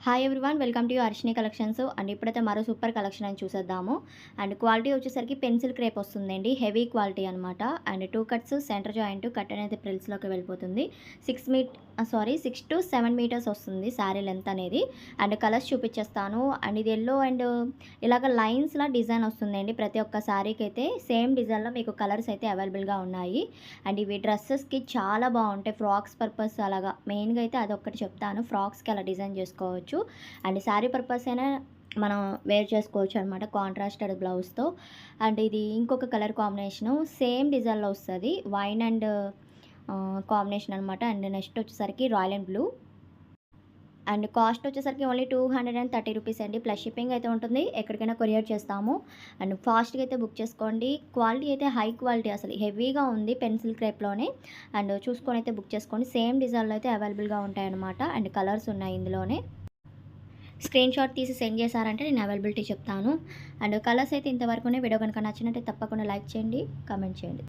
Hi everyone, welcome to Arshini collections. And ఇప్పుడైతే మరో super collection అని చూసేద్దాము. అండ్ క్వాలిటీ వచ్చేసరికి పెన్సిల్ క్రేప్ వస్తుందండి, హెవీ క్వాలిటీ అనమాట. And 2 cuts, centre joint cut అనేది ప్రిల్స్లోకి వెళ్ళిపోతుంది. 6 to 7 మీటర్స్ వస్తుంది శారీ లెంత్ అనేది. అండ్ కలర్స్ చూపించేస్తాను. అండ్ ఇది ఎల్లో అండ్ ఇలాగ లైన్స్లా డిజైన్ వస్తుందండి. ప్రతి ఒక్క శారీకి అయితే సేమ్ డిజైన్లో మీకు కలర్స్ అయితే అవైలబుల్గా ఉన్నాయి. అండ్ ఇవి డ్రెస్సెస్కి చాలా బాగుంటాయి, ఫ్రాక్స్ పర్పస్ అలాగా. మెయిన్గా అయితే అదొక్కటి చెప్తాను, ఫ్రాక్స్కి అలా డిజైన్ చేసుకోవచ్చు. అండ్ శారీ పర్పస్ అయినా మనం వేర్ చేసుకోవచ్చు అనమాట, కాంట్రాస్టెడ్ బ్లౌజ్తో. అండ్ ఇది ఇంకొక కలర్ కాంబినేషను, సేమ్ డిజైన్లో వస్తుంది, వైన్ అండ్ కాంబినేషన్ అనమాట. అండ్ నెక్స్ట్ వచ్చేసరికి royal and blue. And cost వచ్చేసరికి ఓన్లీ 230 రూపీస్ అండి. ప్లస్ షిప్పింగ్ అయితే ఉంటుంది, ఎక్కడికైనా కొరియర్ చేస్తాము. అండ్ ఫాస్ట్గా అయితే బుక్ చేసుకోండి. క్వాలిటీ అయితే హై క్వాలిటీ, అసలు హెవీగా ఉంది, పెన్సిల్ క్రేప్లోనే. అండ్ చూసుకొని అయితే బుక్ చేసుకోండి. సేమ్ డిజైన్లో అయితే అవైలబుల్గా ఉంటాయన్నమాట. అండ్ కలర్స్ ఉన్నాయి ఇందులోనే. స్క్రీన్ షాట్ తీసి సెండ్ చేశారంటే నేను అవైలబిలిటీ చెప్తాను. అండ్ కలర్స్ అయితే ఇంతవరకునే. వీడియో కనుక నచ్చినట్టే తప్పకుండా లైక్ చేయండి, కామెంట్ చేయండి.